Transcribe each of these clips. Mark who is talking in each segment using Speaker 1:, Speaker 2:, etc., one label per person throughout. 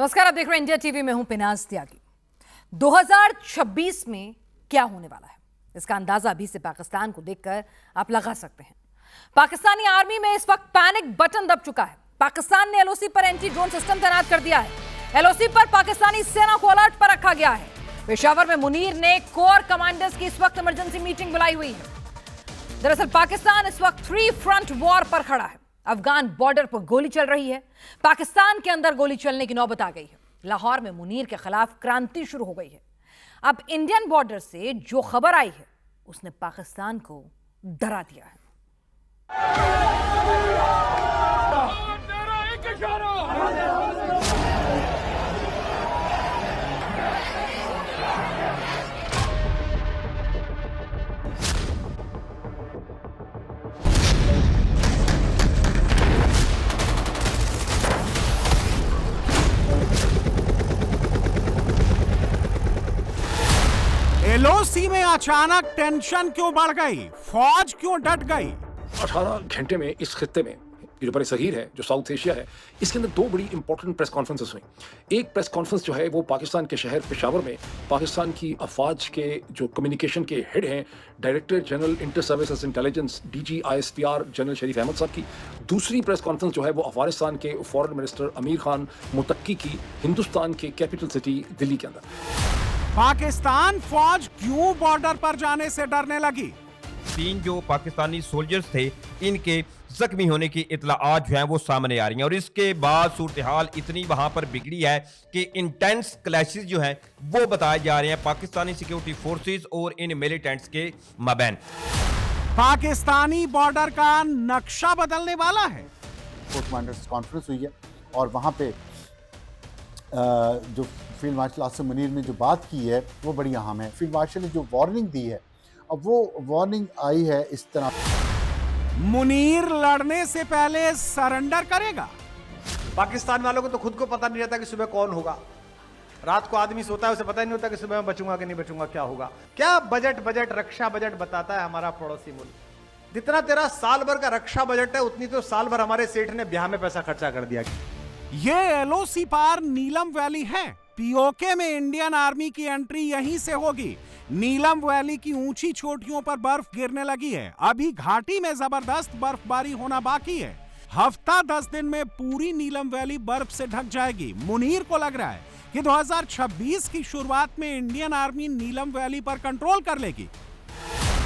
Speaker 1: नमस्कार, आप देख रहे हैं इंडिया टीवी में हूं पिनाज त्यागी। 2026 में क्या होने वाला है इसका अंदाजा अभी से पाकिस्तान को देखकर आप लगा सकते हैं। पाकिस्तानी आर्मी में इस वक्त पैनिक बटन दब चुका है। पाकिस्तान ने एलओसी पर एंटी ड्रोन सिस्टम तैनात कर दिया है। एलओसी पर पाकिस्तानी सेना को अलर्ट पर रखा गया है। पेशावर में मुनीर ने कोर कमांडर्स की इस वक्त इमरजेंसी मीटिंग बुलाई हुई है। दरअसल पाकिस्तान इस वक्त 3 फ्रंट वॉर पर खड़ा है। अफगान बॉर्डर पर गोली चल रही है, पाकिस्तान के अंदर गोली चलने की नौबत आ गई है। लाहौर में मुनीर के खिलाफ क्रांति शुरू हो गई है। अब इंडियन बॉर्डर से जो खबर आई है उसने पाकिस्तान को डरा दिया है।
Speaker 2: एलओसी में अचानक टेंशन क्यों बढ़ गई? फौज क्यों डट गई?
Speaker 3: 18 घंटे में इस खित्ते में ये जो बड़े सगीर है, जो साउथ एशिया है, इसके अंदर 2 बड़ी इंपॉर्टेंट प्रेस कॉन्फ्रेंसेस हुई। एक प्रेस कॉन्फ्रेंस जो है वो पाकिस्तान के शहर पेशावर में पाकिस्तान की अफवाज के जो कम्युनिकेशन के हेड हैं, director general inter services intelligence DG ISPR general Sharif Ahmed sahab की। दूसरी प्रेस कॉन्फ्रेंस जो है वो अफगानिस्तान के फॉरेन मिनिस्टर अमीर खान मुतक्की की हिंदुस्तान के कैपिटल सिटी दिल्ली के अंदर।
Speaker 2: पाकिस्तान फौज क्यों बॉर्डर पर जाने से डरने लगी?
Speaker 4: 3 जो पाकिस्तानी सोल्जर्स थे, इनके जख्मी होने की इत्तलाआत जो हैं वो सामने आ रही हैं और इसके बाद सूरत हाल इतनी वहां पर बिगड़ी है कि इंटेंस क्लैशेस जो हैं वो बताए जा रहे हैं पाकिस्तानी सिक्योरिटी फोर्सेस और इन मिलिटेंट्स के माबैन।
Speaker 2: पाकिस्तानी बॉर्डर का नक्शा बदलने वाला है।
Speaker 5: पोस्ट कमांडर्स कॉन्फ्रेंस हुई है और वहाँ पे जो फील्ड मार्शल आसिम मुनीर ने जो बात की है वो बड़ी अहम है। फील्ड मार्शल ने जो वार्निंग दी है, अब वो वार्निंग आई है इस तरह।
Speaker 2: मुनीर लड़ने से पहले सरेंडर करेगा।
Speaker 6: पाकिस्तान वालों को तो खुद को पता नहीं रहता कि सुबह कौन होगा। रात को आदमी सोता है, उसे पता ही नहीं होता कि सुबह मैं बचूंगा कि नहीं बचूंगा, क्या होगा। क्या बजट रक्षा बजट बताता है हमारा पड़ोसी मुल्क। जितना तेरा साल भर का रक्षा बजट है उतनी तो साल भर हमारे सेठ ने ब्याह में पैसा खर्चा कर दिया।
Speaker 2: ये एलओसी पार नीलम वैली है। पीओके में इंडियन आर्मी की एंट्री यहीं से होगी। नीलम वैली की ऊंची चोटियों पर बर्फ गिरने लगी है। अभी घाटी में जबरदस्त बर्फबारी होना बाकी है। हफ्ता 10 दिन में पूरी नीलम वैली बर्फ से ढक जाएगी। मुनीर को लग रहा है कि 2026 की शुरुआत में इंडियन आर्मी नीलम वैली पर कंट्रोल कर लेगी।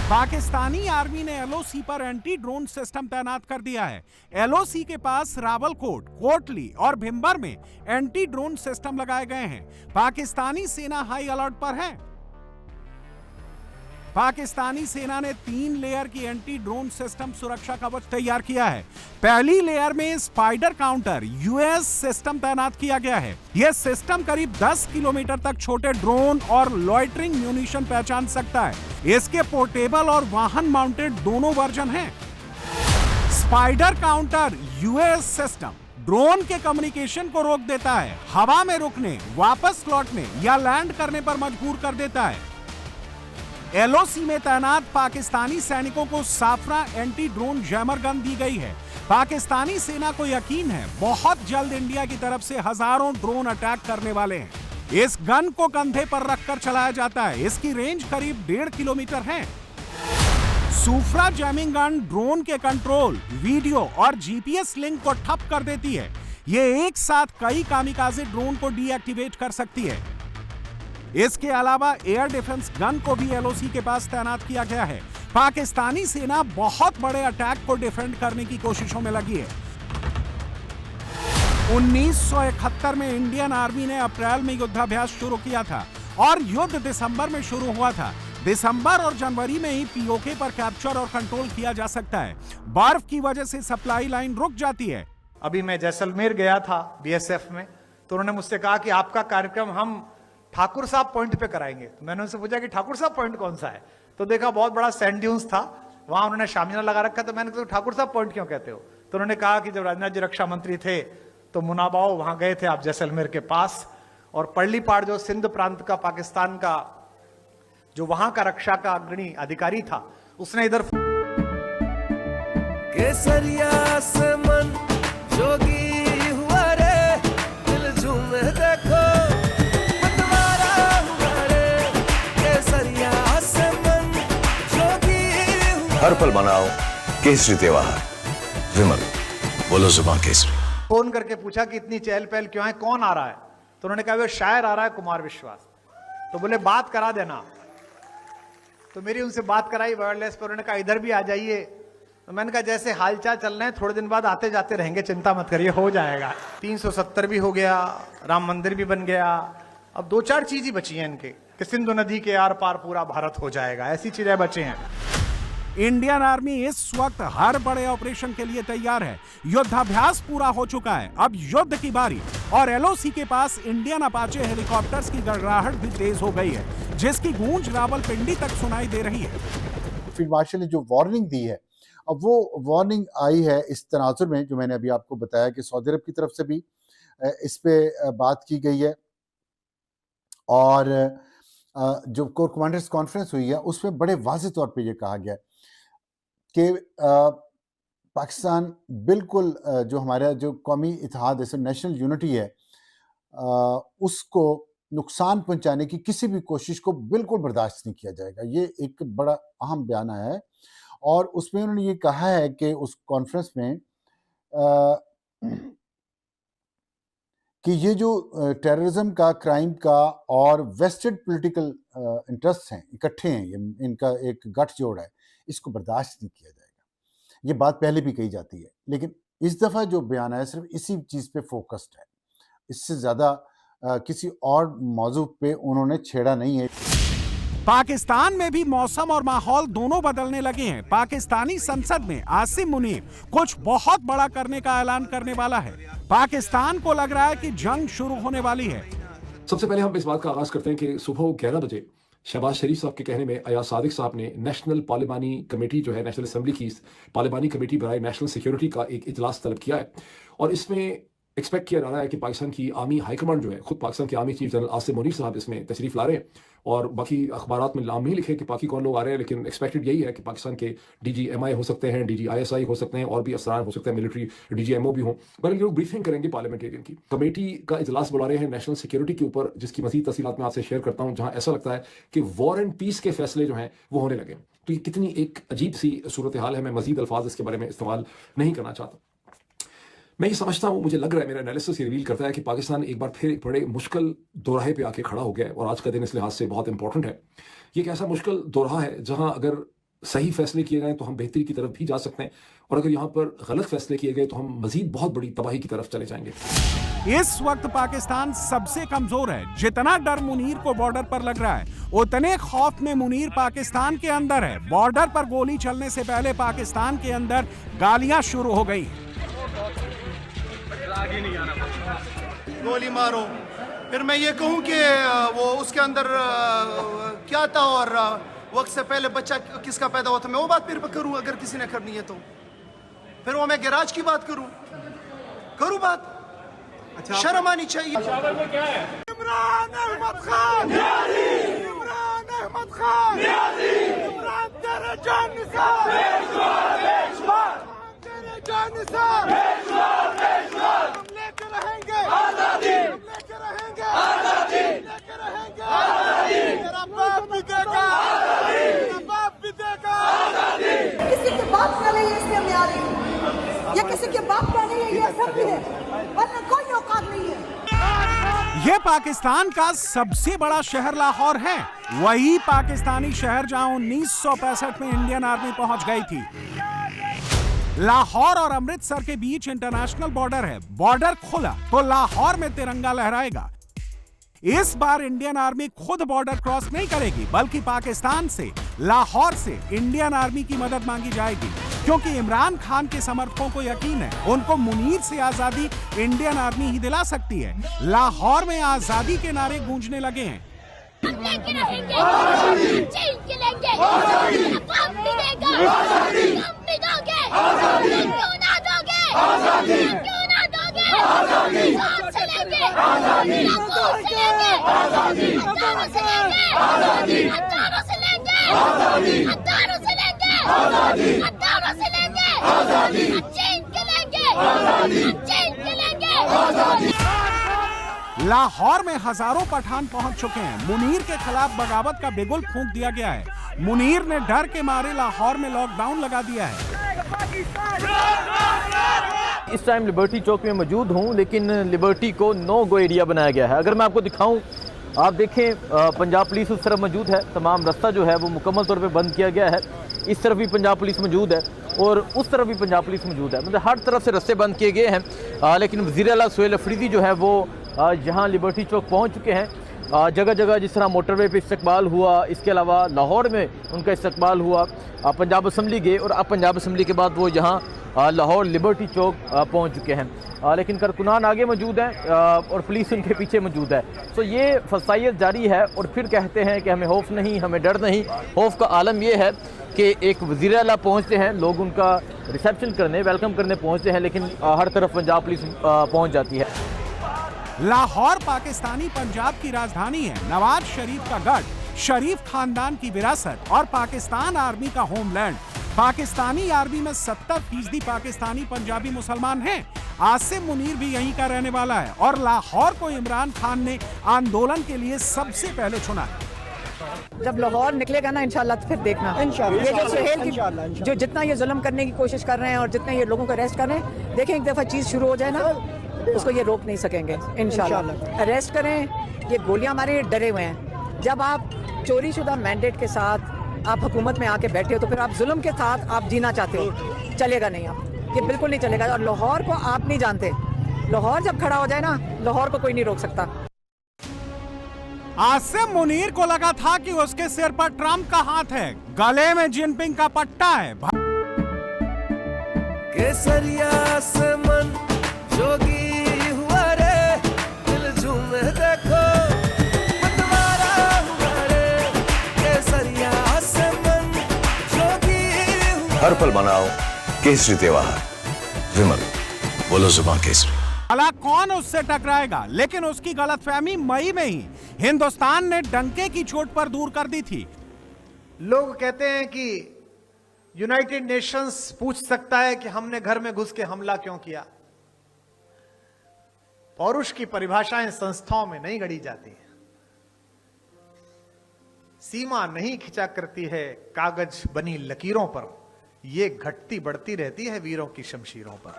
Speaker 2: पाकिस्तानी आर्मी ने एलओसी पर एंटी ड्रोन सिस्टम तैनात कर दिया है। एलओसी के पास रावलकोट, कोटली और भिंबर में एंटी ड्रोन सिस्टम लगाए गए हैं। पाकिस्तानी सेना हाई अलर्ट पर है। पाकिस्तानी सेना ने 3 लेयर की एंटी ड्रोन सिस्टम सुरक्षा कवच तैयार किया है। पहली लेयर में स्पाइडर काउंटर यूएस सिस्टम तैनात किया गया है। यह सिस्टम करीब 10 किलोमीटर तक छोटे ड्रोन और लॉइटरिंग म्यूनिशन पहचान सकता है। इसके पोर्टेबल और वाहन माउंटेड दोनों वर्जन हैं। Spider counter US system drone के कम्युनिकेशन को रोक देता है, हवा में रुकने, वापस लौटने या लैंड करने पर मजबूर कर देता है। एलओसी में तैनात पाकिस्तानी सैनिकों को साफरा एंटी ड्रोन जैमर गन दी गई है। पाकिस्तानी सेना को यकीन है बहुत जल्द इंडिया की तरफ से हजारों ड्रोन अटैक करने वाले हैं। इस गन को कंधे पर रखकर चलाया जाता है। इसकी रेंज करीब 1.5 किलोमीटर है। सूफरा जैमिंग गन ड्रोन के कंट्रोल, वीडियो और जीपीएस लिंक को ठप कर देती है। यह एक साथ कई कामिकाज़े ड्रोन को डीएक्टिवेट कर सकती है। इसके अलावा एयर डिफेंस गन को भी एलओसी के पास तैनात किया गया है। पाकिस्तानी सेना बहुत बड़े अटैक को डिफेंड करने की कोशिशों में लगी है। 1971 में इंडियन आर्मी ने अप्रैल में युद्धाभ्यास शुरू किया था और युद्ध दिसंबर में शुरू हुआ था। दिसंबर और जनवरी में ही पीओके पर कैप्चर और कंट्रोल किया जा सकता है। बर्फ की वजह से सप्लाई लाइन रुक जाती है।
Speaker 6: अभी मैं जैसलमेर गया था BSF में, तो उन्होंने मुझसे कहा कि आपका कार्यक्रम हम ठाकुर साहब पॉइंट पे कराएंगे। तो मैंने उनसे पूछा कि ठाकुर साहब पॉइंट कौन सा है, तो देखा बहुत बड़ा सैंड ड्यून्स था, वहां उन्होंने शामियाना लगा रखा। तो मैंने कहा ठाकुर साहब पॉइंट क्यों कहते हो? तो उन्होंने कहा कि जब राजनाथ जी रक्षा मंत्री थे तो मुनाबाओ वहां गए थे आप जैसलमेर के पास, और पल्लीपाड़ जो सिंध प्रांत का पाकिस्तान का जो वहां का रक्षा का अग्रणी अधिकारी था, उसने इधर
Speaker 7: केसरिया से मन जोगी हुआ रे, दिल झूमे हर पल मनाओ केसरी त्योहार। विमल, बोलो जुबान केसरी।
Speaker 6: फोन करके पूछा कि इतनी चहल पहल क्यों है, कौन आ रहा है? तो उन्होंने कहा वो शायर आ रहा है, कुमार विश्वास। तो बोले बात करा देना। तो मेरी उनसे बात कराई वायरलेस पर, उन्होंने कहा इधर भी आ जाइए। तो मैंने कहा जैसे हालचाल चल रहे हैं, थोड़े दिन बाद आते जाते रहेंगे, चिंता मत करिए, हो जाएगा। 370 भी हो गया, राम मंदिर भी बन गया, अब 2-4 चीज ही बची हैं इनके कि सिंधु नदी के आर पार पूरा भारत हो जाएगा, ऐसी चीजें बचे हैं।
Speaker 2: इंडियन आर्मी इस वक्त हर बड़े ऑपरेशन के लिए तैयार है। युद्धाभ्यास पूरा हो चुका है, अब युद्ध की बारी। और एलओसी के पास इंडियन अपाचे हेलीकॉप्टर्स की गड़गड़ाहट भी तेज हो गई है, जिसकी गूंज रावलपिंडी तक सुनाई दे रही है।
Speaker 5: फील्ड मार्शल ने जो वार्निंग दी है, अब वो वार्निंग आई है इस तनाजुर में, जो मैंने अभी आपको बताया कि सऊदी अरब की तरफ से भी इस पे बात की गई है। और जो कोर कमांडर्स कॉन्फ्रेंस हुई है उसमें बड़े वाज़ेह तौर पे ये कहा गया कि पाकिस्तान बिल्कुल जो हमारा जो कौमी इत्तेहाद है, नेशनल यूनिटी है, उसको नुकसान पहुंचाने की किसी भी कोशिश को बिल्कुल बर्दाश्त नहीं किया जाएगा। ये एक बड़ा अहम बयान आया है और उसमें उन्होंने ये कहा है कि उस कॉन्फ्रेंस में कि ये जो टेररिज्म का, क्राइम का और वेस्टेड पॉलिटिकल इंटरेस्ट हैं, इकट्ठे हैं, ये इनका एक गठजोड़ है, इसको बर्दाश्त नहीं किया जाएगा। ये बात पहले भी कही जाती है, लेकिन इस दफ़ा जो बयान है सिर्फ इसी चीज़ पे फोकस्ड है, इससे ज़्यादा किसी और मौजू पे उन्होंने छेड़ा नहीं है।
Speaker 2: पाकिस्तान में भी मौसम और माहौल दोनों बदलने लगे हैं। पाकिस्तानी संसद में आसिम मुनीर कुछ बहुत बड़ा करने का ऐलान करने वाला है। पाकिस्तान को लग रहा है कि जंग शुरू होने वाली है।
Speaker 3: सबसे पहले हम इस बात का आगाज करते हैं कि सुबह 11 बजे शहबाज शरीफ साहब के कहने में अयाज सादिक साहब ने नेशनल पार्लिमानी कमेटी जो है, नेशनल असेंबली की पार्लिमानी कमेटी बराए नेशनल सिक्योरिटी का एक इजलास तलब किया है। और इसमें एक्सपेक्ट किया जा रहा है कि पाकिस्तान की आर्मी हाईकमांड जो है, खुद पाकिस्तान के army chief general Asim Munir साहब इसमें तशरीफ ला रहे हैं। और बाकी अखबारात में नाम नहीं लिखे कि बाकी कौन लोग आ रहे हैं, लेकिन एक्सपेक्टेड यही है कि पाकिस्तान के DGMI हो सकते हैं, DGISI हो सकते हैं, और भी अफसरान हो सकते हैं, मिलिट्री DGMO भी हों। पर ये लोग ब्रीफिंग करेंगे पार्लियामेंटेरियन की। कमेटी का इजलास बुला रहे हैं नेशनल सिक्योरिटी के ऊपर, जिसकी मजीद तफसीलात मैं आपसे शेयर करता हूँ, जहाँ ऐसा लगता है कि वॉर एंड पीस के फैसले जो हैं वो होने लगे। तो ये कितनी एक अजीब सी सूरत हाल है। मैं मजीद अल्फाज इसके बारे में इस्तेमाल नहीं करना चाहता। मैं ये समझता हूँ, मुझे लग रहा है, मेरा एनालिसिस ये रिवील करता है कि पाकिस्तान एक बार फिर एक बड़े मुश्किल दोराहे पे आके खड़ा हो गया है। और आज का दिन इस लिहाज से बहुत इंपॉर्टेंट है। ये एक ऐसा मुश्किल दोराहा है जहां अगर सही फैसले किए गए तो हम बेहतरी की तरफ भी जा सकते हैं, और अगर यहाँ पर गलत फैसले किए गए तो हम मजीद बहुत बड़ी तबाही की तरफ चले जाएंगे।
Speaker 2: इस वक्त पाकिस्तान सबसे कमजोर है। जितना डर मुनीर को बॉर्डर पर लग रहा है, उतने खौफ में मुनीर पाकिस्तान के अंदर है। बॉर्डर पर गोली चलने से पहले पाकिस्तान के अंदर गालियां शुरू हो गई।
Speaker 8: गोली मारो, फिर मैं ये कहूं कि वो उसके अंदर क्या था और वक्त से पहले बच्चा किसका पैदा हुआ था, मैं वो बात फिर करूं अगर किसी ने करनी है तो। फिर वो मैं गैराज की बात करूं बात। अच्छा, शर्म आनी चाहिए। इमरान अहमद खान, इमरान अहमद खान, इमरान तेरे जानिसार, तेरे जानिसार, हम लेके रहेंगे आजादी, हम लेके रहेंगे आजादी, लेके रहेंगे आजादी। तेरा बाप भी देगा आजादी, तेरा बाप भी देगा आजादी।
Speaker 9: किसी के बाप का नहीं है इसलिए मैं आ रही हूँ, या किसी के बाप का नहीं है ये सब भी है, वरना कोई औकात नहीं है।
Speaker 2: ये पाकिस्तान का सबसे बड़ा शहर लाहौर है, वही पाकिस्तानी शहर जहां 1965 में इंडियन आर्मी पहुंच गई थी। लाहौर और अमृतसर के बीच इंटरनेशनल बॉर्डर है। बॉर्डर खुला तो लाहौर में तिरंगा लहराएगा। इस बार इंडियन आर्मी खुद बॉर्डर क्रॉस नहीं करेगी, बल्कि पाकिस्तान से, लाहौर से इंडियन आर्मी की मदद मांगी जाएगी, क्योंकि इमरान खान के समर्थकों को यकीन है उनको मुनीर से आजादी इंडियन आर्मी ही दिला सकती है। लाहौर में आजादी के नारे गूंजने लगे हैं।
Speaker 10: हम लेके रहेंगे आजादी, जेल के लेंगे आजादी, हम भी देगा आजादी, हम भी दोगे आजादी, क्यों ना दोगे आजादी, क्यों ना दोगे आजादी, जान से लेंगे आजादी, खून से लेंगे आजादी, हथियारों से लेंगे आजादी, हथियारों से लेंगे आजादी, हथियारों से लेंगे आजादी, हथियारों से लेंगे आजादी, जेल के लेंगे आजादी, जेल के लेंगे आजादी।
Speaker 2: लाहौर में हजारों पठान पहुंच चुके हैं। मुनीर के खिलाफ बगावत का बिगुल फूंक दिया गया है मुनीर ने डर के मारे लाहौर में लॉकडाउन लगा दिया है।
Speaker 11: इस टाइम लिबर्टी चौक में मौजूद हूं, लेकिन लिबर्टी को नो गो एरिया बनाया गया है। अगर मैं आपको दिखाऊं, आप देखें पंजाब पुलिस उस तरफ मौजूद है, तमाम रास्ता जो है वो मुकम्मल तौर पे बंद किया गया है। इस तरफ भी पंजाब पुलिस मौजूद है और उस तरफ भी पंजाब पुलिस मौजूद है, मतलब हर तरफ से रास्ते बंद किए गए हैं। लेकिन वज़ीर आला सुहेल अफरीदी जो है वो यहाँ लिबर्टी चौक पहुँच चुके हैं। जगह जगह जिस तरह मोटरवे पे इस्तकबाल हुआ, इसके अलावा लाहौर में उनका इस्तकबाल हुआ, पंजाब असम्बली गए और अब पंजाब असम्बली के बाद वो यहाँ लाहौर लिबर्टी चौक पहुँच चुके हैं। लेकिन कारकुनान आगे मौजूद हैं और पुलिस उनके पीछे मौजूद है। तो ये फसाइयत जारी है और फिर कहते हैं कि हमें खौफ नहीं, हमें डर नहीं। खौफ का आलम यह है कि एक वज़ीर आला पहुँचते हैं, लोग उनका रिसेप्शन करने, वेलकम करने पहुँचते हैं, लेकिन हर तरफ पंजाब पुलिस पहुँच जाती है।
Speaker 2: लाहौर पाकिस्तानी पंजाब की राजधानी है, नवाज शरीफ का गढ़, शरीफ खानदान की विरासत और पाकिस्तान आर्मी का होमलैंड। पाकिस्तानी आर्मी में 70% पाकिस्तानी पंजाबी मुसलमान हैं। आसिम मुनीर भी यहीं का रहने वाला है और लाहौर को इमरान खान ने आंदोलन के लिए सबसे पहले चुना है।
Speaker 12: जब लाहौर निकलेगा ना इंशाल्लाह, तो फिर देखना ये जो सुहेल की जो जितना ये जुल्म करने की कोशिश कर रहे हैं और जितना ये लोगों को अरेस्ट कर रहे हैं, देखें एक दफा चीज शुरू हो जाए ना, उसको ये रोक नहीं सकेंगे इंशाल्लाह। अरेस्ट करें, ये गोलियां मारे, डरे हुए हैं। जब आप चोरी शुदा मैंडेट के साथ आप हुकूमत में आके बैठे हो, तो फिर आप जुल्म के साथ आप जीना चाहते हो, चलेगा नहीं, आप ये बिल्कुल नहीं चलेगा। और लाहौर को आप नहीं जानते, लाहौर जब खड़ा हो जाए ना, लाहौर को कोई नहीं रोक सकता।
Speaker 2: आसिम मुनीर को लगा था कि उसके सिर पर ट्रंप का हाथ है, गले में जिनपिंग का पट्टा है।
Speaker 13: केसरिया से मन जोगी हुआ रे, दिल झूमे देखो मतवारा हुआ रे, केसरिया से मन जोगी हुआ।
Speaker 7: हर पल मनाओ केसरी त्योहार, विमल बोलो जुबान केसरी।
Speaker 2: भला कौन उससे टकराएगा, लेकिन उसकी गलतफहमी मई में ही हिंदुस्तान ने डंके की चोट पर दूर कर दी थी।
Speaker 6: लोग कहते हैं कि यूनाइटेड नेशंस पूछ सकता है कि हमने घर में घुस के हमला क्यों किया। पौरुष की परिभाषाएं संस्थाओं में नहीं गढ़ी जाती हैं। सीमा नहीं खिंचा करती है कागज बनी लकीरों पर, यह घटती बढ़ती रहती है वीरों की शमशीरों पर।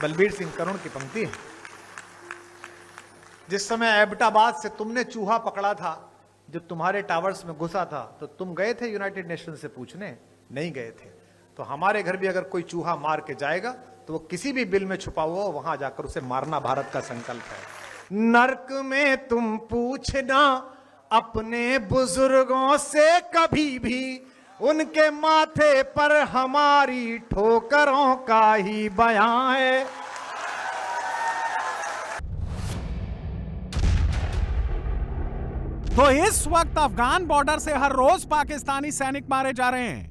Speaker 6: बलबीर सिंह करुण की पंक्ति है। जिस समय एबटाबाद से तुमने चूहा पकड़ा था, जो तुम्हारे टावर्स में घुसा था, तो तुम गए थे यूनाइटेड नेशन से पूछने? नहीं गए थे। तो हमारे घर भी अगर कोई चूहा मार के जाएगा, तो वो किसी भी बिल में छुपा हुआ हो, वहां जाकर उसे मारना भारत का संकल्प है। नर्क में तुम पूछना अपने बुजुर्गों से कभी भी, उनके माथे पर हमारी ठोकरों का ही बयां है।
Speaker 2: तो इस वक्त अफगान बॉर्डर से हर रोज पाकिस्तानी सैनिक मारे जा रहे हैं।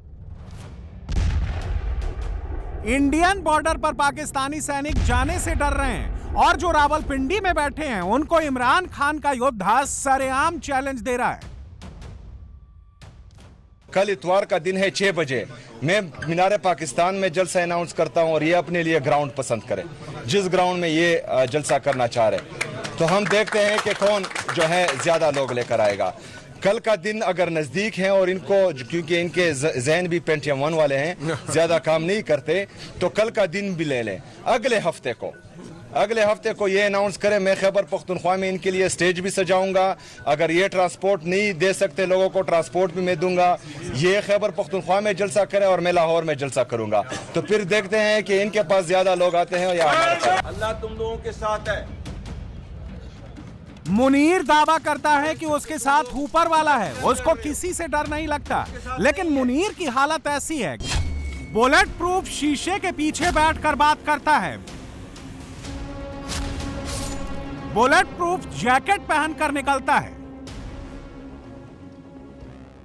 Speaker 2: इंडियन बॉर्डर पर पाकिस्तानी सैनिक जाने से डर रहे हैं और जो रावलपिंडी में बैठे हैं, उनको इमरान खान का योद्धा सरेआम चैलेंज दे रहा है।
Speaker 14: कल इतवार का दिन है, 6 बजे मैं मीनार पाकिस्तान में जलसा अनाउंस करता हूं और ये अपने लिए ग्राउंड पसंद करें, जिस ग्राउंड में ये जलसा करना चाह रहे। तो हम देखते हैं कि कौन जो है ज्यादा लोग लेकर आएगा। कल का दिन अगर नजदीक है और इनको, क्योंकि इनके जहन भी पेंटियम 1 वाले हैं, ज्यादा काम नहीं करते, तो कल का दिन भी ले लें। अगले हफ्ते को ये अनाउंस करें, मैं खैबर पख्तूनख्वा में इनके लिए स्टेज भी सजाऊंगा। अगर ये ट्रांसपोर्ट नहीं दे सकते लोगों को, ट्रांसपोर्ट भी मैं दूंगा। ये खैबर पख्तूनख्वा में जलसा करें और मैं लाहौर में जलसा करूंगा। तो फिर देखते हैं कि इनके पास ज्यादा लोग आते हैं या
Speaker 13: अल्लाह तुम लोगों के साथ है।
Speaker 2: मुनीर दावा करता है कि उसके साथ ऊपर वाला है, उसको किसी से डर नहीं लगता। लेकिन मुनीर की हालत ऐसी है, बुलेट प्रूफ शीशे के पीछे बैठकर बात करता है, बुलेट प्रूफ जैकेट पहनकर निकलता है।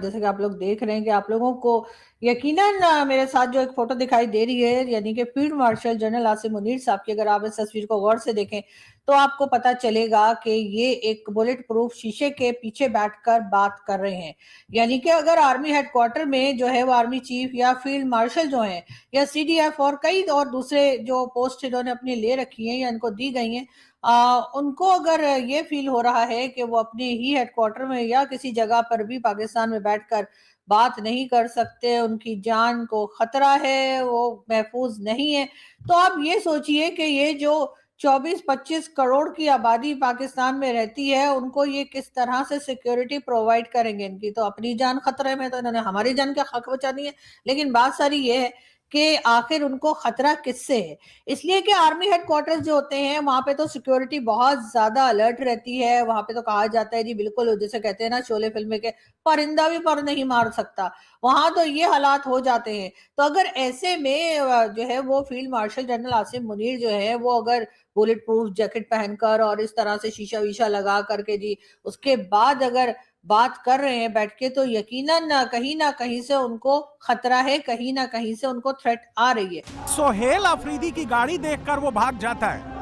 Speaker 15: जैसे कि आप लोग देख रहे हैं कि आप लोगों को यकीनन मेरे साथ जो एक फोटो दिखाई दे रही है, यानी कि field marshal general Asim Munir साहब की, अगर आप इस तस्वीर को गौर से देखें तो आपको पता चलेगा कि ये एक बुलेट प्रूफ शीशे के पीछे बैठकर बात कर रहे हैं। यानी कि अगर आर्मी हेडक्वार्टर में जो है वो आर्मी चीफ या फील्ड मार्शल जो हैं या CDF और कई और दूसरे जो पोस्ट इन्होंने अपनी ले रखी हैं या इनको दी गई हैं, उनको अगर ये फील हो रहा है कि वो अपने ही हेडक्वार्टर में या किसी जगह पर भी पाकिस्तान में बैठकर बात नहीं कर सकते, उनकी जान को खतरा है, वो महफूज नहीं है, तो आप ये सोचिए कि ये जो 24-25 करोड़ की आबादी पाकिस्तान में रहती है, उनको ये किस तरह से सिक्योरिटी प्रोवाइड करेंगे। इनकी तो अपनी जान खतरे में, तो इन्होंने हमारी जान का हक बचानी है। लेकिन बात सारी ये है कि आखिर उनको खतरा किससे है, इसलिए कि आर्मी हेडक्वार्टर्स जो होते हैं वहां पे तो सिक्योरिटी बहुत ज्यादा अलर्ट रहती है। वहां पे तो कहा जाता है जी, बिल्कुल जैसे कहते हैं ना शोले फिल्म में, के परिंदा भी पर नहीं मार सकता, वहां तो ये हालात हो जाते हैं। तो अगर ऐसे में जो है वो field marshal general Asim Munir जो है वो अगर बुलेट प्रूफ जैकेट पहनकर और इस तरह से शीशा वीशा लगा करके जी उसके बाद अगर बात कर रहे हैं बैठ के, तो यकीनन ना कहीं से उनको खतरा है, कहीं ना कहीं से उनको थ्रेट आ रही है।
Speaker 2: सोहेल अफरीदी की गाड़ी देखकर वो भाग जाता है।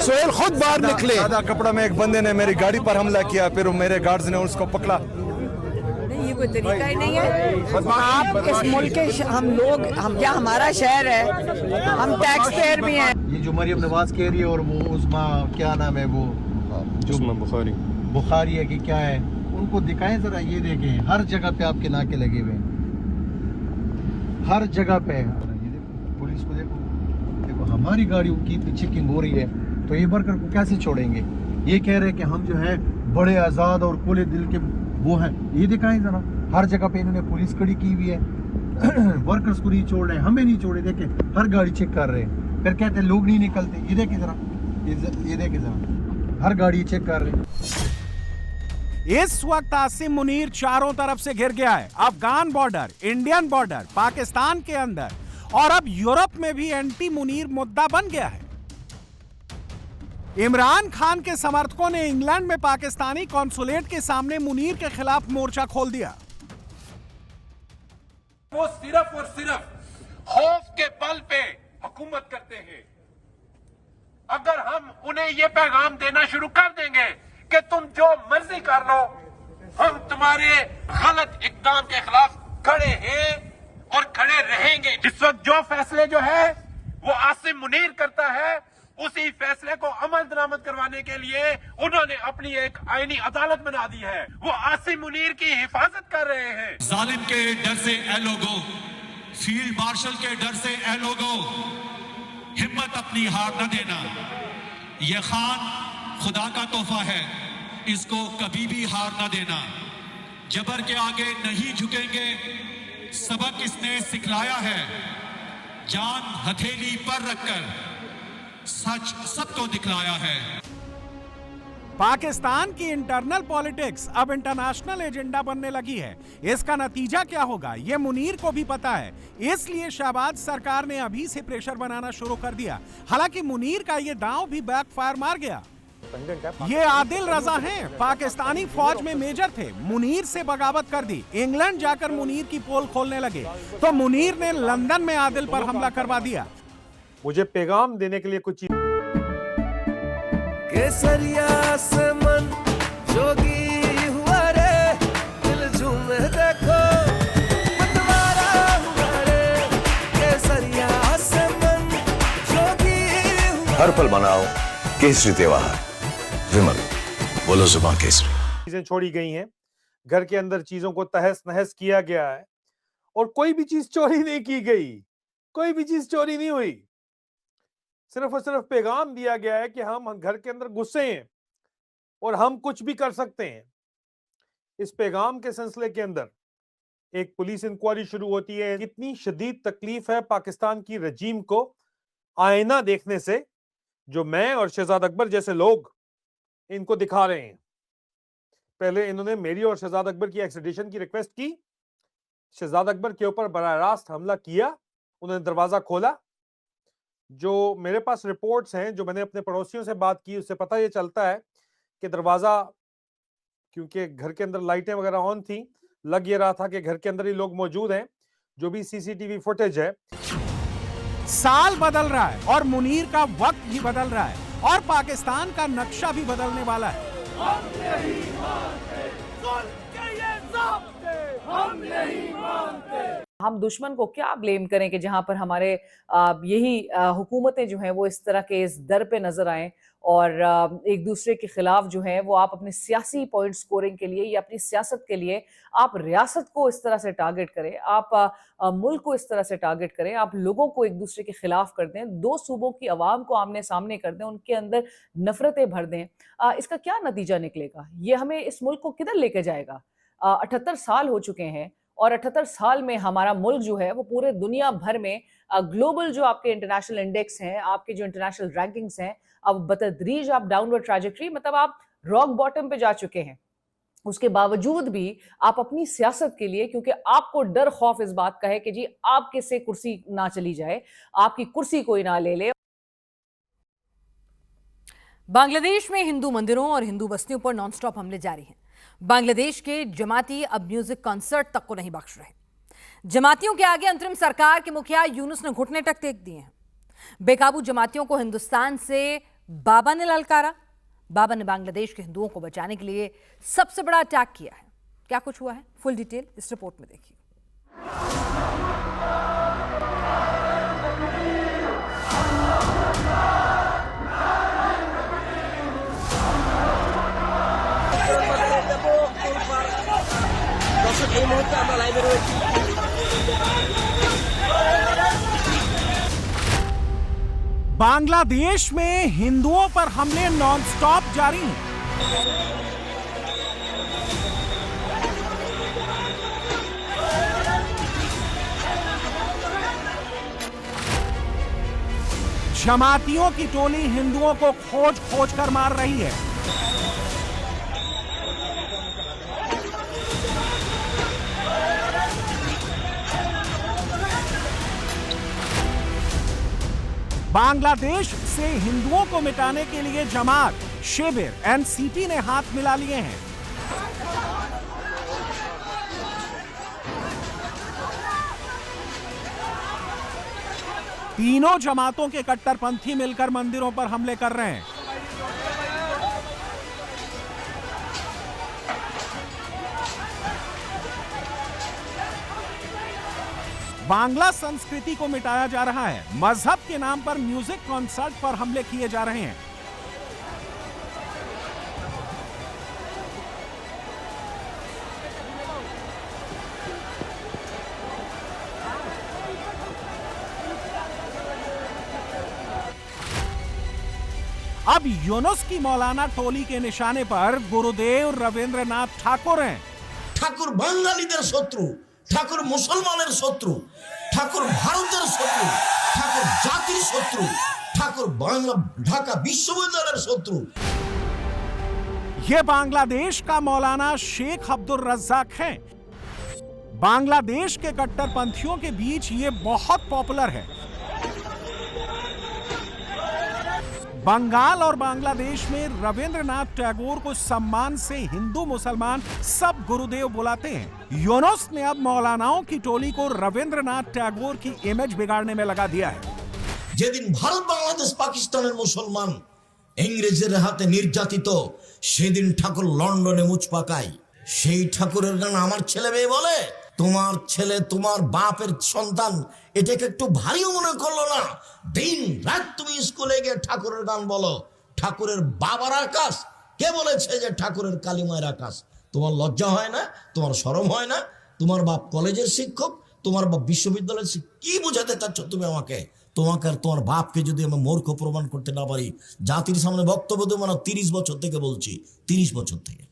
Speaker 14: सोहेल खुद बाहर निकले। सादा कपड़ा में एक बंदे ने मेरी गाड़ी पर हमला किया, फिर मेरे गार्ड्स ने उसको पकड़ा।
Speaker 12: ये कोई तरीका ही नहीं है। आप इस मुल्क के हम क्या हमारा शहर है, हम टैक्स पेयर भी हैं।
Speaker 16: ये जो मरियम नवाज कह रही है और वो उसमें क्या नाम है वो जो बुखारी है कि क्या है, उनको दिखाएं जरा। ये देखें हर जगह पे आपके नाके लगे हुए हैं, हर जगह पे। ये देखो पुलिस को, देखो हमारी गाड़ियों की चेकिंग हो रही है, तो ये वर्कर को कैसे छोड़ेंगे। ये कह रहे हैं कि हम जो है बड़े आज़ाद और खुले दिल के वो है। ये दिखाएं जरा, हर जगह पे इन्होंने पुलिस खड़ी की हुई है। वर्कर्स को नहीं छोड़ रहे, हमें नहीं छोड़े। देखे हर गाड़ी चेक कर रहे हैं, फिर कहते हैं लोग नहीं निकलते। ये देखे जरा, ये देखे जरा, हर गाड़ी चेक कर रहे हैं।
Speaker 2: इस वक्त आसिम मुनीर चारों तरफ से घिर गया है। Afghan border, Indian border, Pakistan के अंदर और अब यूरोप में भी एंटी मुनीर मुद्दा बन गया है। इमरान खान के समर्थकों ने इंग्लैंड में पाकिस्तानी कॉन्सुलेट के सामने मुनीर के खिलाफ मोर्चा खोल दिया।
Speaker 17: वो सिर्फ और सिर्फ खौफ के बल पे हुकूमत करते हैं। अगर हम उन्हें ये पैगाम देना शुरू कर देंगे कि तुम जो मर्जी कर लो, हम तुम्हारे गलत इक़दाम के खिलाफ खड़े हैं और खड़े रहेंगे। इस वक्त जो फैसले जो है वो आसिम मुनीर करता है, उसी फैसले को अमल दरामद करवाने के लिए उन्होंने अपनी एक आईनी अदालत बना दी है। वो आसिम मुनीर की हिफाजत कर रहे हैं।
Speaker 18: जालिम के डर से ए लोगो, फील्ड मार्शल के डर से ए लोगो, हिम्मत अपनी हार न देना। ये खान खुदा का तोहफा है, इसको कभी भी हार न देना। जबर के आगे नहीं झुकेंगे, सबक इसने सिखलाया है। जान हथेली पर रखकर सच सबको दिखलाया है।
Speaker 2: पाकिस्तान की इंटरनल पॉलिटिक्स अब इंटरनेशनल एजेंडा बनने लगी है। इसका नतीजा क्या होगा ये मुनीर को भी पता है, इसलिए शहबाज सरकार ने अभी से प्रेशर बनाना शुरू कर दिया। हालांकि मुनीर का ये दांव भी बैकफायर मार गया। ये आदिल रजा हैं, पाकिस्तानी फौज में मेजर थे, मुनीर से बगावत कर दी, इंग्लैंड जाकर मुनीर की पोल खोलने लगे, तो मुनीर ने लंदन में आदिल पर हमला करवा दिया।
Speaker 19: मुझे पैगाम देने के लिए कुछ
Speaker 13: केसरिया से मन जोगी हुआ रे, दिल झूमे देखो मतवारा हुआ रे। केसरिया से मन जोगी हुआ।
Speaker 7: हर पल मनाओ केसरी त्योहार। विमल, बोलो जुबान केसरी।
Speaker 19: चीजें छोड़ी गई हैं, घर के अंदर चीजों को तहस नहस किया गया है और कोई भी चीज चोरी नहीं की गई, कोई भी चीज चोरी नहीं हुई। सिर्फ और सिर्फ पैगाम दिया गया है कि हम घर के अंदर घुसे हैं और हम कुछ भी कर सकते हैं। इस पैगाम के सिलसिले के अंदर एक पुलिस इंक्वायरी शुरू होती है। कितनी शदीद तकलीफ है पाकिस्तान की रजीम को आईना देखने से, जो मैं और शहजाद अकबर जैसे लोग इनको दिखा रहे हैं। पहले इन्होंने मेरी और शहजाद अकबर की एक्सट्रेडिशन की रिक्वेस्ट की, शहजाद अकबर के ऊपर बराह रास्त हमला किया, उन्होंने दरवाजा खोला। जो मेरे पास रिपोर्ट्स हैं, जो मैंने अपने पड़ोसियों से बात की, उससे पता ये चलता है कि दरवाजा, क्योंकि घर के अंदर लाइटें वगैरह ऑन थी, लग ये रहा था कि घर के अंदर ही लोग मौजूद हैं। जो भी सीसीटीवी फुटेज है।
Speaker 2: साल बदल रहा है और मुनीर का वक्त भी बदल रहा है और पाकिस्तान का नक्शा भी बदलने वाला है।
Speaker 13: हम नहीं मानते।
Speaker 20: हम दुश्मन को क्या ब्लेम करें कि जहां पर हमारे यही हुकूमतें जो हैं वो इस तरह के इस दर पे नजर आएं और एक दूसरे के खिलाफ जो है वो आप अपने सियासी पॉइंट स्कोरिंग के लिए या अपनी सियासत के लिए आप रियासत को इस तरह से टारगेट करें, आप मुल्क को इस तरह से टारगेट करें, आप लोगों को एक दूसरे के खिलाफ कर दें, दो सूबों की आवाम को आमने सामने कर दें, उनके अंदर नफरतें भर दें, इसका क्या नतीजा निकलेगा? ये हमें इस मुल्क को किधर लेके जाएगा? 78 साल हो चुके हैं और 78 साल में हमारा मुल्क जो है वो पूरे दुनिया भर में ग्लोबल जो आपके इंटरनेशनल इंडेक्स हैं, आपके जो इंटरनेशनल रैंकिंग्स हैं, अब बतदरीज आप डाउनवर्ड ट्रैजेक्टरी, मतलब आप रॉक बॉटम पे जा चुके हैं। उसके बावजूद भी आप अपनी सियासत के लिए, क्योंकि आपको डर खौफ इस बात का है कि जी आपके से कुर्सी ना चली जाए, आपकी कुर्सी कोई ना ले ले।
Speaker 1: बांग्लादेश में हिंदू मंदिरों और हिंदू बस्तियों पर नॉनस्टॉप हमले जारी हैं। बांग्लादेश के जमाती अब म्यूजिक कॉन्सर्ट तक को नहीं बख्श रहे। जमातियों के आगे अंतरिम सरकार के मुखिया यूनुस ने घुटने तक टेक दिए हैं। बेकाबू जमातियों को हिंदुस्तान से बाबा ने ललकारा। बाबा ने बांग्लादेश के हिंदुओं को बचाने के लिए सबसे बड़ा अटैक किया है। क्या कुछ हुआ है, फुल डिटेल इस रिपोर्ट में देखिए।
Speaker 2: बांग्लादेश में हिंदुओं पर हमले नॉनस्टॉप जारी हैं। जमातियों की टोली हिंदुओं को खोज खोज कर मार रही है। बांग्लादेश से हिंदुओं को मिटाने के लिए जमात, शिविर, एनसीपी ने हाथ मिला लिए हैं। तीनों जमातों के कट्टरपंथी मिलकर मंदिरों पर हमले कर रहे हैं। बांग्ला संस्कृति को मिटाया जा रहा है। मजहब के नाम पर म्यूजिक कॉन्सर्ट पर हमले किए जा रहे हैं। अब यूनुस की मौलाना टोली के निशाने पर गुरुदेव रविंद्रनाथ ठाकुर हैं।
Speaker 21: ठाकुर बांगालीদের शत्रु, ठाकुर मुसलमाনের शत्रु, ठाकुर भारतेर शत्रु, ठाकुर जातिर शत्रु, ठाकुर बांग्ला ढाका विश्वविद्यालয়ের शत्रु।
Speaker 2: ये बांग्लादेश का मौलाना शेख अब्दुल रज्जाक हैं। बांग्लादेश के कट्टरपंथियों के बीच ये बहुत पॉपुलर है। बंगाल और बांग्लादेश में रविंद्रनाथ टैगोर को सम्मान से हिंदू मुसलमान सब गुरुदेव बुलाते हैं। यूनुस ने अब मौलानाओं की टोली को रविंद्रनाथ टैगोर की इमेज बिगाड़ने में लगा दिया है।
Speaker 21: যেদিন ভারত বাংলাদেশ পাকিস্তানের মুসলমান ইংরেজের হাতে নির্যাতিত, সেদিন ঠাকুর লন্ডনে মুচ পাকায়। সেই ঠাকুরের গান আমার ছেলে মেয়ে বলে, তোমার ছেলে তোমার বাপের সন্তান, এটাকে একটু ভারীও মনে করলো না? দিন রাত তুমি স্কুলে গিয়ে ঠাকুরের গান বলো। ঠাকুরের বাবার আকাশ কে বলেছে যে ঠাকুরের কালিমায়ের আকাশ? তোমার লজ্জা হয় না? তোমার শরম হয় না? তোমার বাপ কলেজের শিক্ষক, তোমার বাপ বিশ্ববিদ্যালয়ের শিক্ষক, কি বোঝাতে চাচ্ছ তুমি আমাকে? তোমাকে আর তোমার বাপকে যদি আমি মূর্খ প্রমাণ করতে না পারি, জাতির সামনে বক্তব্য দেবো না। 30 বছর থেকে বলছি, 30 বছর থেকে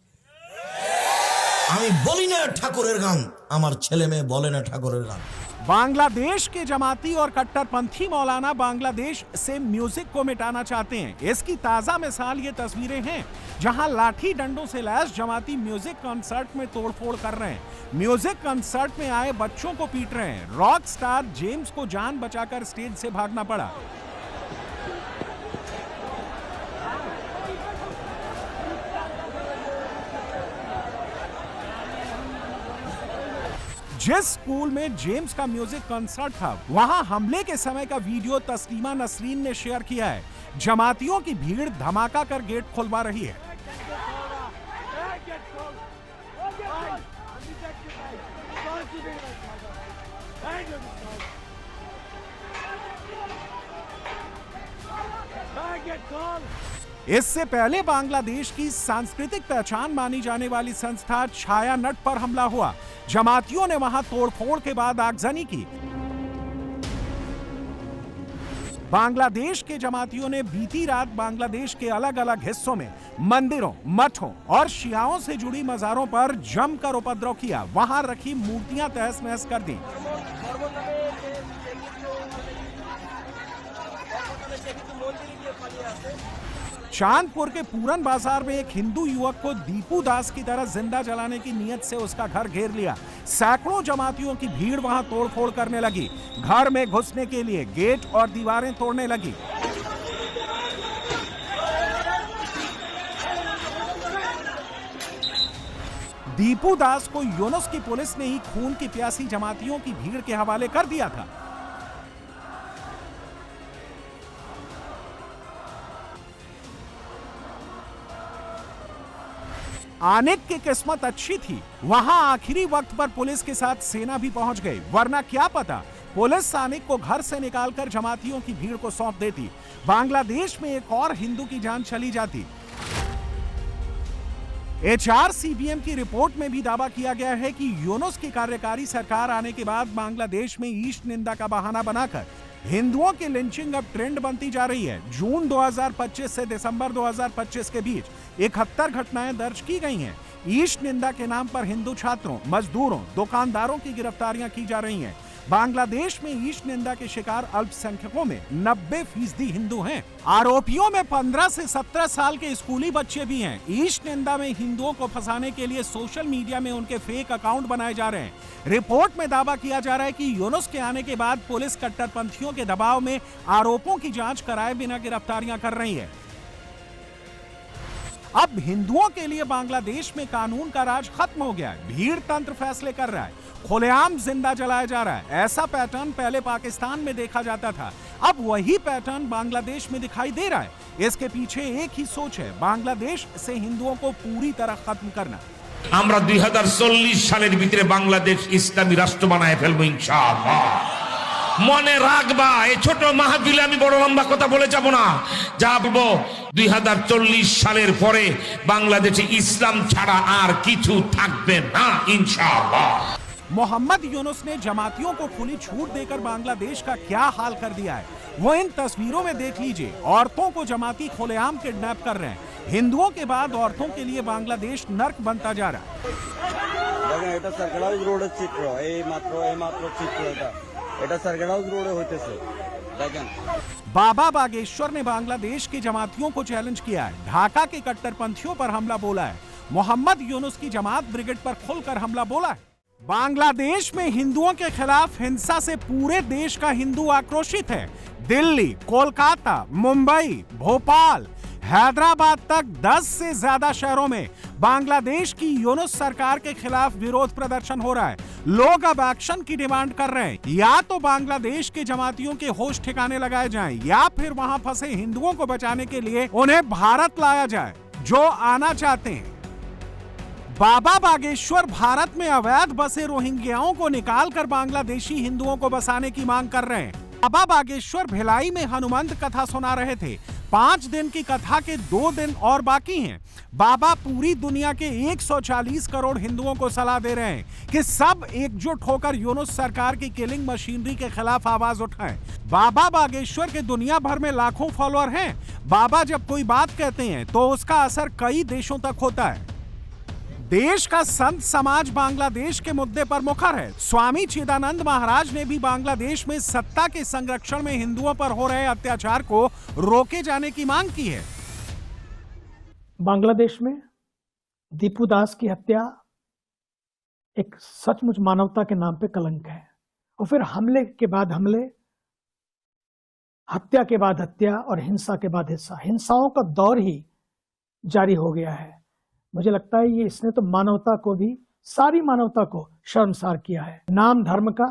Speaker 21: আমি বলি না ঠাকুরের গান, আমার ছেলে মেয়ে বলে না ঠাকুরের গান।
Speaker 2: बांग्लादेश के जमाती और कट्टरपंथी मौलाना बांग्लादेश से म्यूजिक को मिटाना चाहते हैं। इसकी ताजा मिसाल ये तस्वीरें हैं जहां लाठी डंडों से लैस जमाती म्यूजिक कॉन्सर्ट में तोड़फोड़ कर रहे हैं। म्यूजिक कॉन्सर्ट में आए बच्चों को पीट रहे हैं। रॉक स्टार जेम्स को जान बचाकर स्टेज से भागना पड़ा। जिस स्कूल में जेम्स का म्यूजिक कॉन्सर्ट था, वहां हमले के समय का वीडियो तस्लीमा नसरीन ने शेयर किया है। जमातियों की भीड़ धमाका कर गेट खुलवा रही है। इससे पहले बांग्लादेश की सांस्कृतिक पहचान मानी जाने वाली संस्था छाया नट पर हमला हुआ। जमातियों ने वहां तोड़फोड़ के बाद आगजनी की। बांग्लादेश के जमातियों ने बीती रात बांग्लादेश के अलग अलग हिस्सों में मंदिरों, मठों और शियाओं से जुड़ी मज़ारों पर जमकर उपद्रव किया। वहां रखी मूर्तियां तहस नहस कर दी। चांदपुर के पूरन बाजार में एक हिंदू युवक को दीपू दास की तरह जिंदा जलाने की नीयत से उसका घर घेर लिया। सैकड़ों जमातियों की भीड़ वहां तोड़फोड़ करने लगी। घर में घुसने के लिए गेट और दीवारें तोड़ने लगी। दीपू दास को यूनुस की पुलिस ने ही खून की प्यासी जमातियों की भीड़ के हवाले कर दिया था। आनिक की किस्मत अच्छी थी, वहां आखिरी वक्त पर पुलिस के साथ सेना भी पहुंच गई, वरना क्या पता पुलिस आनिक को घर से निकालकर जमातियों की भीड़ को सौंप देती। बांग्लादेश में एक और हिंदू की जान चली जाती। HRCBM की रिपोर्ट में भी दावा किया गया है कि यूनुस की कार्यकारी सरकार आने के बाद बांग्लादेश में ईस्ट निंदा का बहाना बनाकर हिंदुओं की लिंचिंग अब ट्रेंड बनती जा रही है। जून 2025 से दिसंबर 2025 के बीच 71 घटनाएं दर्ज की गई हैं। ईस्ट निंदा के नाम पर हिंदू छात्रों, मजदूरों, दुकानदारों की गिरफ्तारियां की जा रही हैं। बांग्लादेश में ईस्ट निंदा के शिकार अल्पसंख्यकों में 90% हिंदू हैं। आरोपियों में 15 से 17 साल के स्कूली बच्चे भी हैं। ईस्ट निंदा में हिंदुओं को फंसाने के लिए सोशल मीडिया में उनके फेक अकाउंट बनाए जा रहे हैं। रिपोर्ट में दावा किया जा रहा है कि यूनुस के आने के बाद पुलिस कट्टरपंथियों के दबाव में आरोपों की जांच कराए बिना गिरफ्तारियां कर रही है। अब हिंदुओं के लिए बांग्लादेश में कानून का राज खत्म हो गया है। भीड़ तंत्र फैसले कर रहा है, खुलेआम जिंदा जलाया जा रहा है। ऐसा पैटर्न पहले पाकिस्तान में देखा जाता था, अब वही पैटर्न बांग्लादेश में दिखाई दे रहा है। इसके पीछे एक ही सोच है, बांग्लादेश से हिंदुओं को पूरी तरह खत्म करना।
Speaker 18: আমরা 2040 সালের ভিতরে বাংলাদেশ ইসলামী রাষ্ট্র বানায় ফেলবো ইনশাআল্লাহ। মনে রাখবা, এই ছোট মাহফিলে আমি বড় লম্বা কথা বলে যাব না। যা বলবো 2040 সালের পরে বাংলাদেশে ইসলাম ছাড়া আর কিছু থাকবে না ইনশাআল্লাহ।
Speaker 2: मोहम्मद यूनुस ने जमातियों को खुली छूट देकर बांग्लादेश का क्या हाल कर दिया है, वो इन तस्वीरों में देख लीजिए। औरतों को जमाती खुलेआम किडनैप कर रहे हैं। हिंदुओं के बाद औरतों के लिए बांग्लादेश नर्क बनता जा रहा है। बाबा बागेश्वर ने बांग्लादेश के जमातियों को चैलेंज किया है। ढाका के कट्टरपंथियों पर हमला बोला है। मोहम्मद यूनुस की जमात ब्रिगेड पर खुलकर हमला बोला है। बांग्लादेश में हिंदुओं के खिलाफ हिंसा से पूरे देश का हिंदू आक्रोशित है। दिल्ली, कोलकाता, मुंबई, भोपाल, हैदराबाद तक 10 से ज्यादा शहरों में बांग्लादेश की यूनुस सरकार के खिलाफ विरोध प्रदर्शन हो रहा है। लोग अब एक्शन की डिमांड कर रहे हैं। या तो बांग्लादेश के जमातियों के होश ठिकाने लगाए जाएं, या फिर वहां फंसे हिंदुओं को बचाने के लिए उन्हें भारत लाया जाए, जो आना चाहते हैं। बाबा बागेश्वर भारत में अवैध बसे रोहिंग्याओं को निकालकर बांग्लादेशी हिंदुओं को बसाने की मांग कर रहे हैं। बाबा बागेश्वर भिलाई में हनुमंत कथा सुना रहे थे। 5 दिन की कथा के 2 दिन और बाकी हैं। बाबा पूरी दुनिया के 140 करोड़ हिंदुओं को सलाह दे रहे हैं कि सब एकजुट होकर यूनुस सरकार की किलिंग मशीनरी के खिलाफ आवाज उठाएं। बाबा बागेश्वर के दुनिया भर में लाखों फॉलोअर हैं। बाबा जब कोई बात कहते हैं तो उसका असर कई देशों तक होता है। देश का संत समाज बांग्लादेश के मुद्दे पर मुखर है। स्वामी चिदानंद महाराज ने भी बांग्लादेश में सत्ता के संरक्षण में हिंदुओं पर हो रहे अत्याचार को रोके जाने की मांग की है।
Speaker 4: बांग्लादेश में दीपू दास की हत्या एक सचमुच मानवता के नाम पे कलंक है। और फिर हमले के बाद हमले, हत्या के बाद हत्या और हिंसा के बाद हिंसा, हिंसाओं का दौर ही जारी हो गया है। मुझे लगता है ये इसने तो मानवता को भी, सारी मानवता को शर्मसार किया है। नाम धर्म का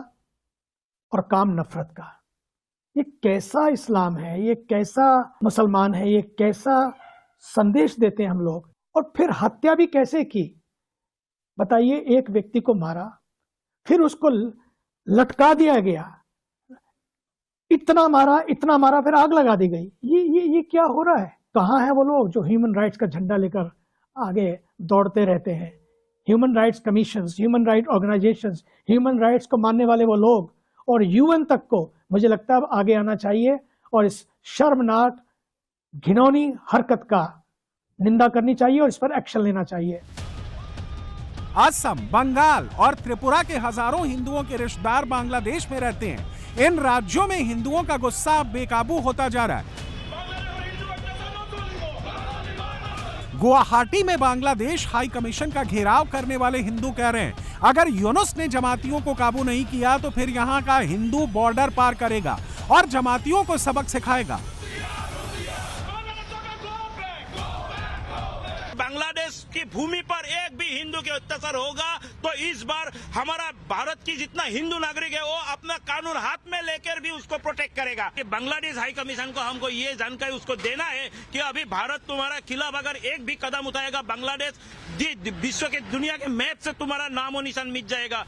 Speaker 4: और काम नफरत का। ये कैसा इस्लाम है, ये कैसा मुसलमान है, ये कैसा संदेश देते हैं हम लोग। और फिर हत्या भी कैसे की बताइए। एक व्यक्ति को मारा, फिर उसको लटका दिया गया, इतना मारा फिर आग लगा दी गई। ये क्या हो रहा है? कहाँ है वो लोग जो ह्यूमन राइट्स का झंडा लेकर आगे दौड़ते रहते हैं? Human rights commissions, human right organisations, human rights को मानने वाले वो लोग और यूएन तक को मुझे लगता है अब आगे आना चाहिए और इस शर्मनाक घिनौनी हरकत का निंदा करनी चाहिए और इस पर एक्शन लेना चाहिए।
Speaker 2: असम, बंगाल और त्रिपुरा के हजारों हिंदुओं के रिश्तेदार बांग्लादेश में रहते हैं। इन राज्यों में हिंदुओं का गुस्सा बेकाबू होता जा रहा है। गुवाहाटी में बांग्लादेश हाई कमीशन का घेराव करने वाले हिंदू कह रहे हैं, अगर यूनुस ने जमातियों को काबू नहीं किया तो फिर यहां का हिंदू बॉर्डर पार करेगा और जमातियों को सबक सिखाएगा।
Speaker 5: बांग्लादेश की भूमि पर एक भी हिंदू के अत्याचार होगा तो इस बार हमारा भारत की जितना हिंदू नागरिक है वो अपना कानून हाथ में लेकर भी उसको प्रोटेक्ट करेगा। कि बांग्लादेश हाई कमीशन को हमको ये जानकारी उसको देना है कि अभी भारत तुम्हारा खिलाफ अगर एक भी कदम उठाएगा, बांग्लादेश विश्व के दुनिया के मैप से तुम्हारा नामो निशान मिट जाएगा।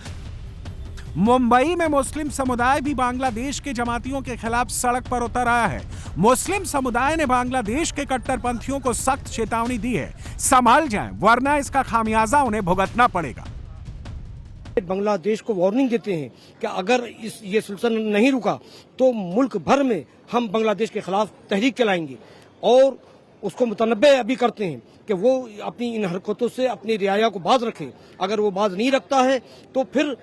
Speaker 2: मुंबई में मुस्लिम समुदाय भी बांग्लादेश के जमातियों के खिलाफ सड़क पर उतर आया है। मुस्लिम समुदाय ने बांग्लादेश के कट्टरपंथियों को सख्त चेतावनी दी है, संभल जाएं वरना इसका खामियाजा उन्हें भुगतना पड़ेगा।
Speaker 22: बांग्लादेश को वार्निंग देते हैं कि अगर ये सिलसिला नहीं रुका तो मुल्क भर में हम बांग्लादेश के खिलाफ तहरीक चलाएंगे और उसको मुतनब्बे अभी करते हैं कि वो अपनी इन हरकतों से अपनी रियाया को बाज रखे। अगर वो बाज नहीं रखता है तो फिर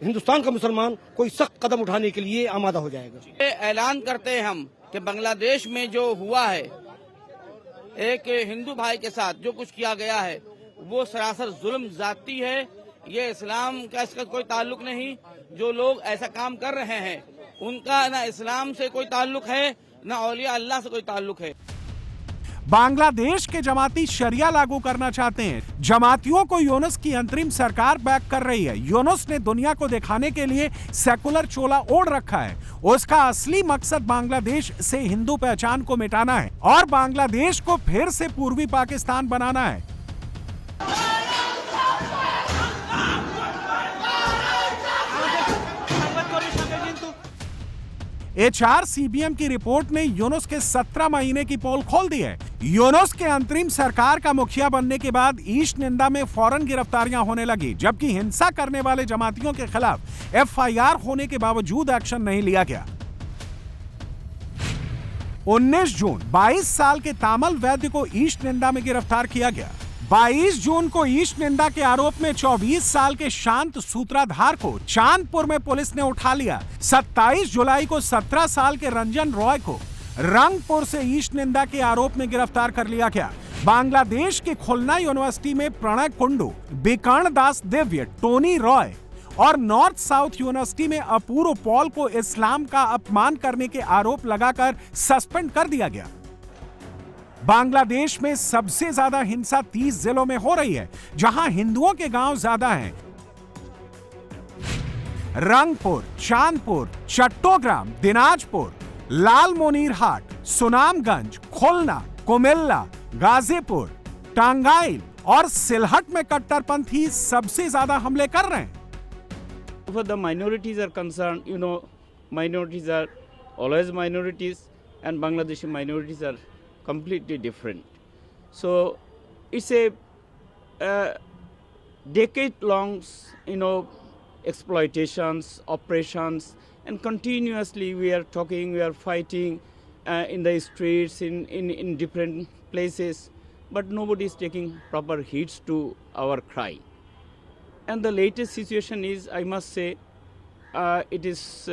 Speaker 22: हिंदुस्तान का मुसलमान कोई सख्त कदम उठाने के लिए आमादा हो जाएगा।
Speaker 5: ऐलान करते हैं हम कि बांग्लादेश में जो हुआ है एक हिंदू भाई के साथ जो कुछ किया गया है वो सरासर जुल्म जाती है। ये इस्लाम का इसका कोई ताल्लुक नहीं। जो लोग ऐसा काम कर रहे हैं उनका ना इस्लाम से कोई ताल्लुक है ना औलिया अल्लाह से कोई ताल्लुक है।
Speaker 2: बांग्लादेश के जमाती शरिया लागू करना चाहते हैं। जमातियों को यूनुस की अंतरिम सरकार बैक कर रही है। यूनुस ने दुनिया को दिखाने के लिए सेकुलर चोला ओढ़ रखा है। उसका असली मकसद बांग्लादेश से हिंदू पहचान को मिटाना है और बांग्लादेश को फिर से पूर्वी पाकिस्तान बनाना है। HRCBM की रिपोर्ट ने यूनुस के 17 महीने की पोल खोल दी है। यूनुस के अंतरिम सरकार का मुखिया बनने के बाद ईश निंदा में फौरन गिरफ्तारियां होने लगी, जबकि हिंसा करने वाले जमातियों के खिलाफ FIR होने के बावजूद एक्शन नहीं लिया गया। 19 जून 22 साल के तामल वैद्य को ईश निंदा में गिरफ्तार किया गया। 22 जून को ईश निंदा के आरोप में 24 साल के शांत सूत्राधार को चांदपुर में पुलिस ने उठा लिया। 27 जुलाई को 17 साल के रंजन रॉय को रंगपुर से ईश निंदा के आरोप में गिरफ्तार कर लिया गया। बांग्लादेश के खुलना यूनिवर्सिटी में प्रणय कुंडू, बिकर्ण दास दिव्य, टोनी रॉय और नॉर्थ साउथ यूनिवर्सिटी में अपूर्व पॉल को इस्लाम का अपमान करने के आरोप लगाकर सस्पेंड कर दिया गया। बांग्लादेश में सबसे ज्यादा हिंसा 30 जिलों में हो रही है, जहां हिंदुओं के गांव ज्यादा हैं। रंगपुर, चांदपुर, चट्टोग्राम, दिनाजपुर, लालमोनीरहाट, सुनामगंज, खुलना, कुमिल्ला, गाजीपुर, टांगाइल और सिलहट में कट्टरपंथी सबसे ज्यादा हमले कर रहे हैं।
Speaker 5: For the minorities are concerned, minorities are always minorities and Bangladeshi minorities are completely different. So it's a decade-long, exploitations, operations, and continuously we are fighting in the streets, in different places, but nobody is taking proper heeds to our cry. And the latest situation is, I must say, it is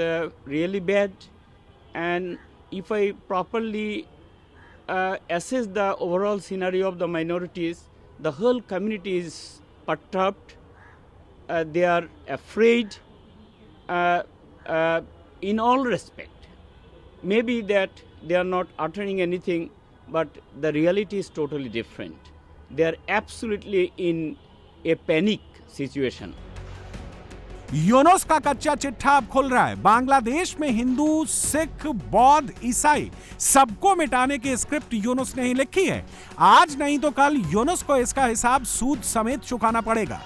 Speaker 5: really bad. And if I properly assess the overall scenario of the minorities, the whole community is perturbed. They are afraid in all respect. Maybe that they are not uttering anything, but the reality is totally different. They are absolutely in a panic situation.
Speaker 2: Yunus का कच्चा चिट्ठा अब खुल रहा है। बांग्लादेश में हिंदू, सिख, बौद्ध, ईसाई सबको मिटाने की स्क्रिप्ट यूनुस ने ही लिखी है। आज नहीं तो कल यूनुस को इसका हिसाब सूद समेत चुकाना पड़ेगा।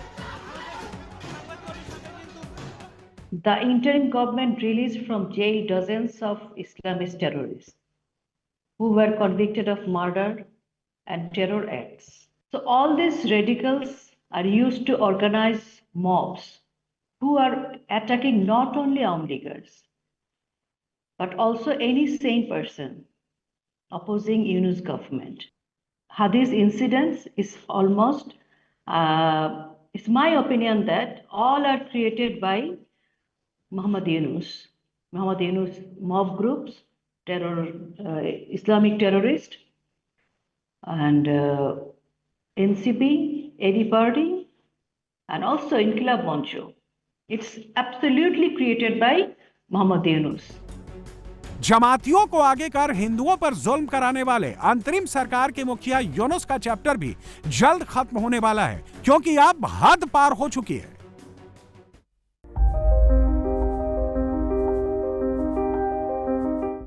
Speaker 3: The interim government released from jail dozens of Islamist terrorists who were convicted of murder and terror acts. So all these radicals are used to organize mobs who are attacking not only Leaguers, but also any sane person opposing Yunus government. These incidents is almost, it's my opinion that all are created by Muhammad Yunus mob groups, Islamic terrorists, and NCP, AD party, and also Inqilab Moncho. It's absolutely created by Muhammad Yunus.
Speaker 2: जमातियों को आगे कर हिंदुओं पर जुल्म कराने वाले अंतरिम सरकार के मुखिया यूनुस का चैप्टर भी जल्द खत्म होने वाला है, क्योंकि अब हद पार हो चुकी है।